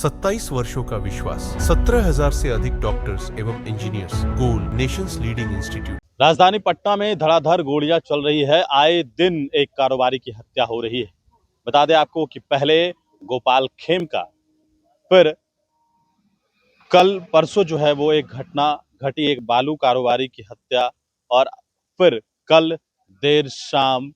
27 वर्षों का विश्वास, 17,000 से अधिक डॉक्टर्स एवं engineers, gold Nations leading institute. राजधानी पटना में धड़ाधड़ गोलियां चल रही है। आए दिन एक कारोबारी की हत्या हो रही है। बता दें आपको कि पहले गोपाल खेमका, फिर कल परसों जो है वो एक घटना घटी, एक बालू कारोबारी की हत्या, और फिर कल देर शाम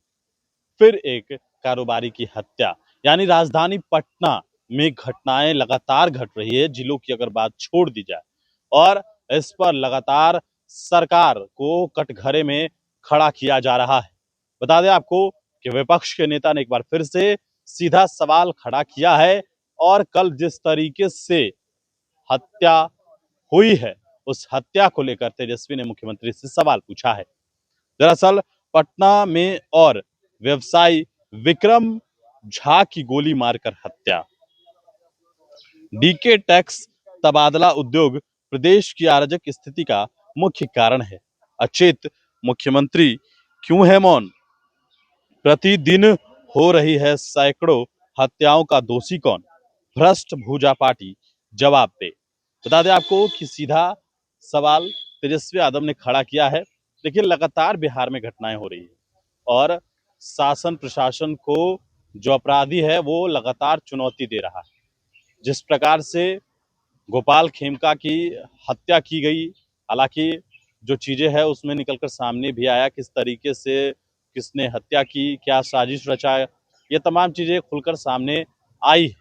फिर एक कारोबारी की हत्या। यानी राजधानी पटना में घटनाएं लगातार घट रही है, जिलों की अगर बात छोड़ दी जाए, और इस पर लगातार सरकार को कटघरे में खड़ा किया जा रहा है। बता दें आपको कि विपक्ष के नेता ने एक बार फिर से सीधा सवाल खड़ा किया है, और कल जिस तरीके से हत्या हुई है, उस हत्या को लेकर तेजस्वी ने मुख्यमंत्री से सवाल पूछा है। दरअसल पटना में और व्यवसायी विक्रम झा की गोली मारकर हत्या। डीके टैक्स तबादला उद्योग प्रदेश की अराजक स्थिति का मुख्य कारण है। अचेत मुख्यमंत्री क्यों है मौन? प्रतिदिन हो रही है सैकड़ों हत्याओं का दोषी कौन? भ्रष्ट भूजा पार्टी जवाब दे। बता दें आपको कि सीधा सवाल तेजस्वी यादव ने खड़ा किया है। देखिए, लगातार बिहार में घटनाएं हो रही है, और शासन प्रशासन को जो अपराधी है वो लगातार चुनौती दे रहा है। जिस प्रकार से गोपाल खेमका की हत्या की गई, हालांकि जो चीजें हैं उसमें निकलकर सामने भी आया किस तरीके से किसने हत्या की, क्या साजिश रचा, ये तमाम चीजें खुलकर सामने आई।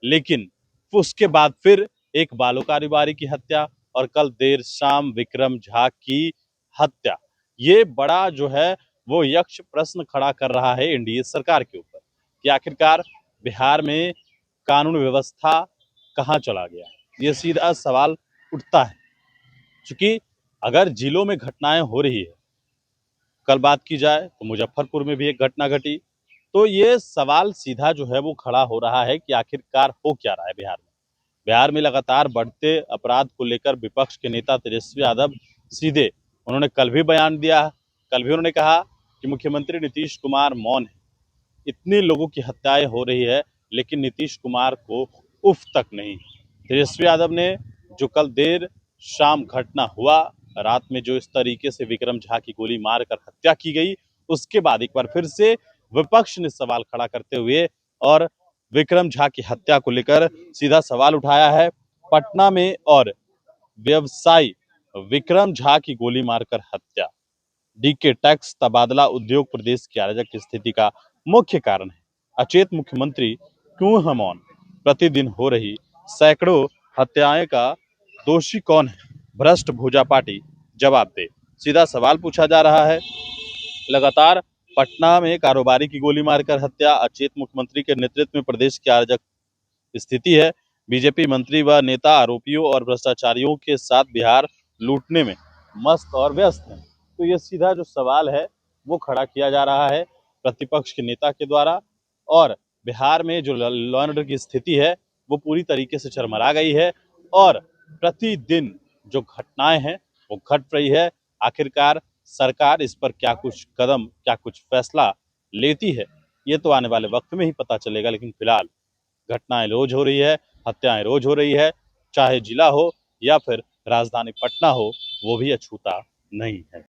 लेकिन उसके बाद फिर एक बालू कारोबारी की हत्या, और कल देर शाम विक्रम झा की हत्या। ये बड़ा जो है वो यक्ष प्रश्न खड़ा कर रहा है एनडीए सरकार के ऊपर कि आखिरकार बिहार में कानून व्यवस्था कहाँ चला गया। ये सीधा सवाल उठता है, क्योंकि अगर जिलों में घटनाएं हो रही है, कल बात की जाए तो मुजफ्फरपुर में भी एक घटना घटी, तो ये सवाल सीधा जो है वो खड़ा हो रहा है कि आखिरकार हो क्या रहा है बिहार में। बिहार में लगातार बढ़ते अपराध को लेकर विपक्ष के नेता तेजस्वी यादव सीधे उन्होंने कल भी बयान दिया। कल भी उन्होंने कहा कि मुख्यमंत्री नीतीश कुमार मौन है, इतने लोगों की हत्याएं हो रही है लेकिन नीतीश कुमार को उफ तक नहीं। तेजस्वी यादव ने जो कल देर शाम घटना हुआ, रात में जो इस तरीके से विक्रम झा की गोली मारकर हत्या की गई, उसके बाद एक बार फिर से विपक्ष ने सवाल खड़ा करते हुए और विक्रम झा की हत्या को लेकर सीधा सवाल उठाया है। पटना में और व्यवसायी विक्रम झा की गोली मारकर हत्या, डीके टैक्स तबादला उद्योग प्रदेश की अराजक स्थिति का मुख्य कारण है। अचेत मुख्यमंत्री क्यों है मौन? प्रतिदिन हो रही सैकड़ों हत्याएं का दोषी कौन है? भ्रष्ट भूजा पार्टी जवाब दे। सीधा सवाल पूछा जा रहा है। लगातार पटना में कारोबारी की गोली मारकर हत्या, अचेत मुख्यमंत्री के नेतृत्व में प्रदेश की अराजक स्थिति है। बीजेपी मंत्री व नेता आरोपियों और भ्रष्टाचारियों के साथ बिहार लूटने में मस्त और व्यस्त हैं। तो ये सीधा जो सवाल है वो खड़ा किया जा रहा है प्रतिपक्ष के नेता के द्वारा, और बिहार में जो लॉ एंड ऑर्डर की स्थिति है वो पूरी तरीके से चरमरा गई है, और प्रतिदिन जो घटनाएं हैं वो घट रही है। आखिरकार सरकार इस पर क्या कुछ कदम, क्या कुछ फैसला लेती है, ये तो आने वाले वक्त में ही पता चलेगा। लेकिन फिलहाल घटनाएं रोज हो रही है, हत्याएं रोज हो रही है, चाहे जिला हो या फिर राजधानी पटना हो, वो भी अछूता नहीं है।